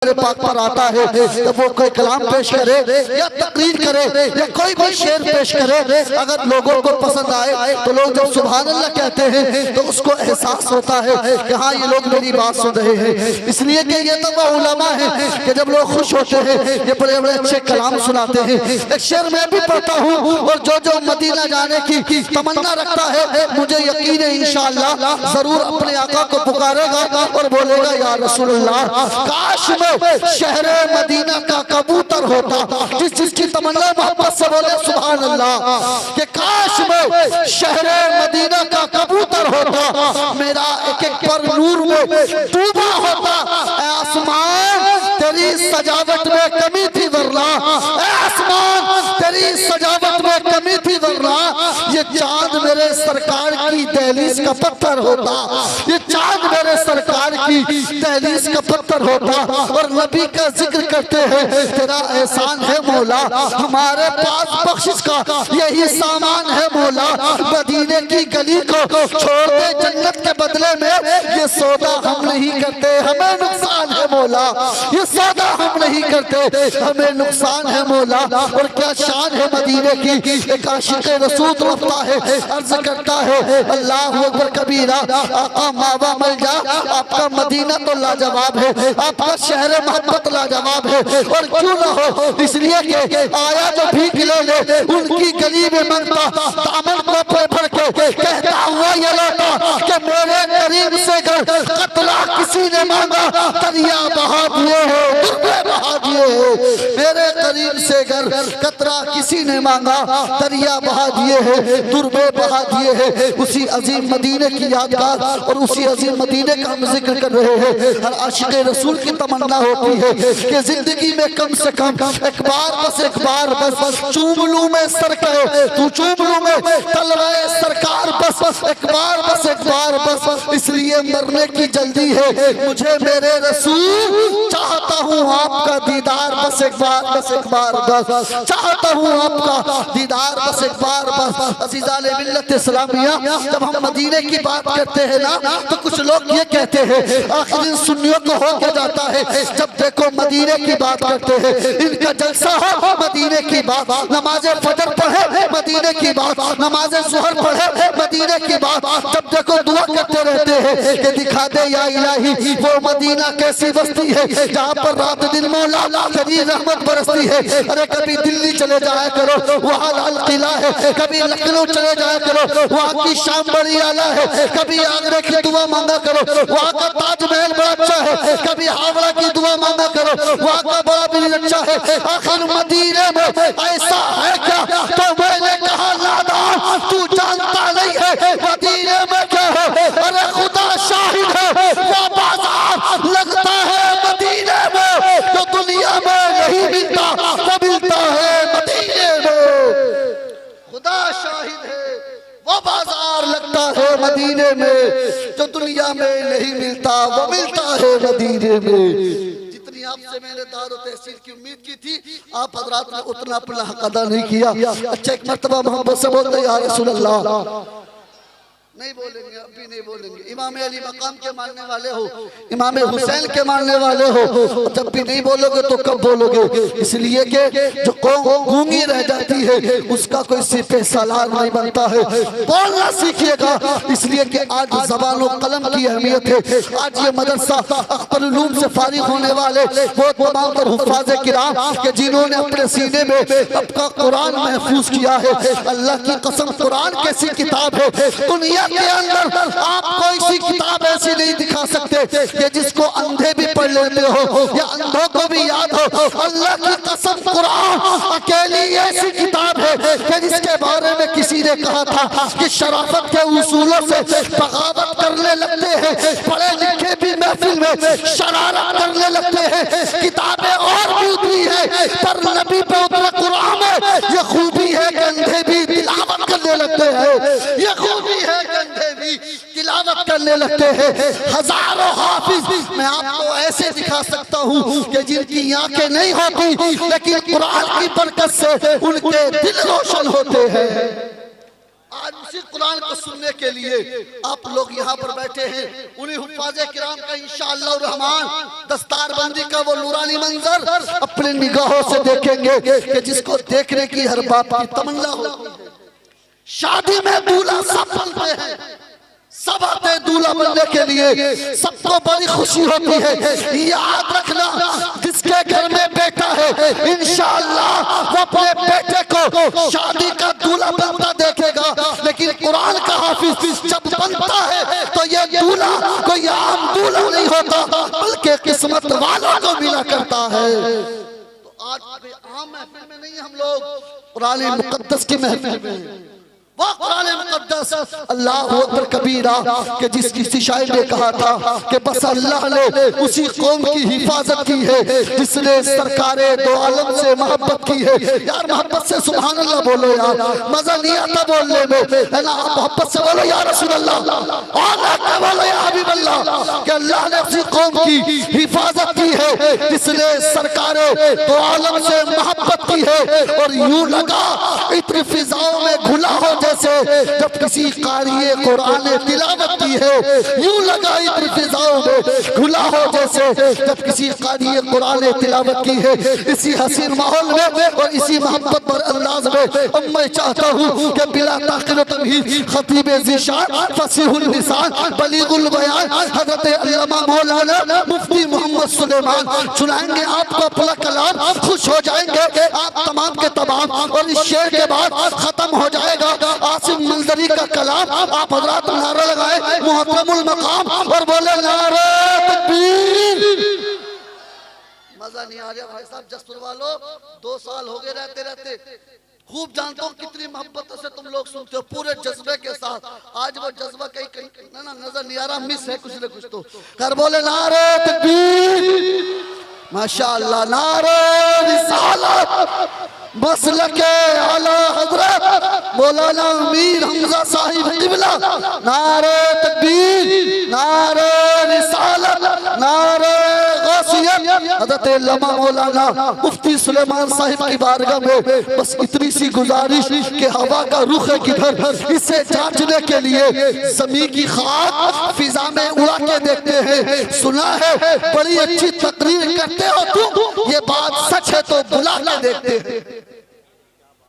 मेरे पाक पर आता है तो वो कोई कलाम पेश करे या तकरीर करे या कोई भी शेर पेश करे, अगर लोगों को पसंद आए तो लोग जब सुभान अल्लाह कहते हैं तो उसको एहसास होता है कि हाँ ये लोग मेरी बात सुन रहे हैं। इसलिए कि ये तो वो उलमा है कि जब लोग खुश होते हैं ये बड़े बड़े अच्छे कलाम सुनाते हैं। एक शेर मैं भी पढ़ता हूँ, और जो मदीना जाने की तमन्ना रखता है मुझे यकीन है इंशाअल्लाह जरूर अपने आका को पुकारेगा और बोलेगा या रसूलुल्लाह काश मैं शहरे मदीना का कबूतर होता। जिसकी तमन्ना मोहब्बत से बोले सुभान अल्लाह कि काश मैं शहरे मदीना का कबूतर होता, मेरा एक एक पर नूर में डूबा होता। आसमान तेरी सजावट में कमी थी वरना, आसमान तेरी सजावट में कमी थी वरना ये चांद मेरे सरकार की दहलीज का पत्थर होता, ये चांद मेरे सरकार की दहलीज का पत्थर होता। और नबी का जिक्र करते हैं तेरा एहसान है मौला, हमारे पास बख्शिश का यही सामान है मौला। मदीने की गली को छोड़ दे जन्नत के बदले में, ये सौदा हम नहीं करते हमें नुकसान है मौला, ये सौदा हम नहीं करते हमें नुकसान है मौला। और क्या शान है मदीने की। एक आशिक रसूल रखता है, अर्ज करता है अल्लाह अकबर कबीरा, आका मावा मिल जा, आपका मदीना तो लाजवाब है, आपका शहर मोहब्बत लाजवाब है। और क्यों ना हो, इसलिए कि आया जो भीख ले ले उनकी गली में मंगता, दामन को पकड़ के कहता हुआ ये लौटा कि मेरे करीब से घर कतला किसी ने मांगा, दरिया बहा दिए हो, दुर्बे बहा दिए हो। मेरे करीब से घर कतरा किसी ने मांगा, दरिया बहा दिए है, दुर्बे बहा दिए है। उसी अजीम मदीने की यादगार और उसी अजीम मदीने का हम जिक्र कर रहे हैं। हर आशिक रसूल की तमन्ना होती है कि जिंदगी में कम से कम एक बार बस चूम लूं मैं सरकार, तू चूम लूं मैं तलवाए सरकार, बस एक बार बस इसलिए मरने की जल्दी है मुझे मेरे रसूल, चाहता हूँ आपका दीदार बस एक बार बस चाहता हूँ आपका दीदार बस एक बार बस। अज़ीज़ान मिल्लत इस्लामिया, जब हम मदीने की बात करते हैं ना तो कुछ लोग ये कहते हैं आखिर इन सुन्नियों को हो क्या जाता है, जब देखो मदीने की बात करते हैं, इनका जलसा हो मदीने की बात, नमाज़े फजर पढ़े मदीने की बात, नमाज़े ज़ुहर पढ़े मदीने की बात, जब देखो दुआ करते रहते हैं कि दिखा दे या इलाही वो मदीना कैसी बस्ती है जहाँ पर रात दिन मौला तेरी रहमत बरसती है। अरे कभी दिल्ली चले जाया करो, वहाँ लाल किला है, कभी लखनऊ चले जाया करो, वहाँ की शाम बड़ी आला है, कभी आगरा की दुआ मांगा करो, वहाँ का ताजमहल बड़ा अच्छा है, कभी हावड़ा की दुआ मांगा करो, वहाँ का बड़ा भी अच्छा है। आखिर मदीने में ऐसा है क्या? तो मैंने कहा नादान तू जानता नहीं है मदीने में क्या है। अरे खुदा शाहिद है वो बाजार लगता है मदीने में, जो दुनिया में नहीं मिलता वो मिलता है मदीने में। खुदा शाहिद है वो बाजार लगता है मदीने में, जो दुनिया में नहीं मिलता वो मिलता है मदीने में। जितनी आपसे मैंने दारो तहसील की उम्मीद की थी आप हजरात ने उतना अपना हक अदा नहीं किया। अच्छा एक मर्तबा मोहब्बत से बोलते या रसूल अल्लाह, नहीं बोलेंगे, अभी नहीं बोलेंगे। इमाम अली मकाम के मानने वाले हो, इमाम हुसैन के मानने वाले हो, जब भी नहीं बोलोगे तो कब बोलोगे? इसलिए कि जो कौम गूंगी रह जाती है उसका कोई सिपह सालार नहीं बनता है, बोलना सीखिएगा। इसलिए कि आज ज़बान और कलम की अहमियत है। आज ये मदरसा अख्तर उलूम से फारिग होने वाले वो तमाम तर हुफ़ाज़ किराम के जिन्होंने अपने सीने में अपना कुरान महफूज किया है। अल्लाह की कसम कुरान कैसी किताब है, दुनिया के अंदर आप कोई सी किताब ऐसी नहीं दिखा सकते कि जिसको अंधे भी पढ़ लेते हो या अंधों को भी याद हो। अल्लाह की कसम कुरान अकेली ऐसी किताब है कि जिसके बारे में किसी ने कहा था कि शराफत के उसूलों से बगावत करने लगते हैं, पढ़े लिखे भी महफिल में शरारत करने लगते हैं। किताबें और भी उतरी है पर नबी पे उतरा कुरान में ये खूबी है कि अंधे भी तिलावत करने लगते हैं, ये खूबी है अंधे भी तिलावत करने लगते हैं। हजारों हाफिज मैं आपको ऐसे दिखा सकता हूँ कि जिनकी आंखें नहीं होती लेकिन कुरान की बरकत से उनके दिल रोशन होते हैं। आज उसी कुरान को सुनने के लिए आप लोग यहाँ पर बैठे हैं। उन्हीं हुफ्फाज़े किराम का इंशाअल्लाह रहमान दस्तारबंदी का वो नूरानी मंजर अपनी निगाहों से देखेंगे कि जिसको देखने की हर बाप की तमन्ना होती है। शादी में दूल्हा सब बनते हैं, सब आते दूल्हा बनने के लिए, सबको बड़ी खुशी होती है। याद रखना, जिसके घर में बेटा है इंशाअल्लाह वो अपने बेटे को शादी का दूल्हा बनता देखेगा। लेकिन कुरान का हाफिज जब बनता है तो ये दूल्हा कोई आम दूल्हा नहीं होता, बल्कि किस्मत वालों को मिला करता है। तो आज आम महफिल में नहीं, हम लोग कुरान मुकद्दस की महफिल में, वो कुरान मुकद्दस अल्लाह अकबर कबीरा के जिस किसी शायर ने कहा था कि बस अल्लाह ने उसी कौम की हिफाजत की है जिसने सरकारे दो आलम से मोहब्बत की है। यार मोहब्बत से सुभान अल्लाह बोलो यार, मजा नहीं आता बोलने में, है ना? मोहब्बत से बोलो या रसूल अल्लाह, और बोलो या हबीब अल्लाह, कि अल्लाह ने उसी कौम की हिफाजत की है जिसने सरकारे दो आलम से मोहब्बत की है। और यूं लगा इतनी फिजाओं में घुला हो जैसे जब किसी कारिए कुरान तिलावत की है, यूं लगा इतनी फिजाओं में घुला हो जैसे जब किसी कारिए कुरान तिलावत की है। इसी हसीन माहौल में और इसी मोहब्बत पर अंदाज में अब मैं चाहता हूँ कि बिला ताक़ीद तमहीद खतीब ज़ीशान फसीहुल लिसान बलीगुल बयान हज़रत अल्लामा मौलाना मुफ्ती मोहम्मद सुलेमान सुनाएंगे आपको अपना कलाम। खुश हो जाएंगे आप तमाम के तमाम। और इस शेर के बाद खत्म हो जाएगा आसिम मंजरी का कलाम। आप हजरात नारा लगाए मुहतरमुल मकाम और बोले नारे तकबीर। मजा नहीं आ रहा भाई साहब, जस्तुर वालों 2 साल हो गए रहते रहते, खूब जानता हूँ कितनी मोहब्बतों से तुम लोग सुनते हो पूरे जज्बे के साथ। आज वो जज्बा कहीं कहीं ना नजर नहीं आ रहा, मिस है कुछ न कुछ। तो कर बोले नारे तकबीर, माशाअल्लाह, नारे रिसालत मसलके आला हजरत मौलाना अमीर हमजा साहिब किबला। नारे तकबीर, नारे रिसालत, नारे गौसियत। हज़रत अल्लामा मौलाना मुफ्ती सुलेमान साहिब की बारगाह में बस इतनी सी गुजारिश कि हवा का रुख है किधर, इसे जांचने के लिए ज़मीन की खाक फिजा में उड़ा के देखते हैं। सुना है बड़ी अच्छी तकरीर करते हो तुम, ये बात सच है तो बुला के देखते हैं।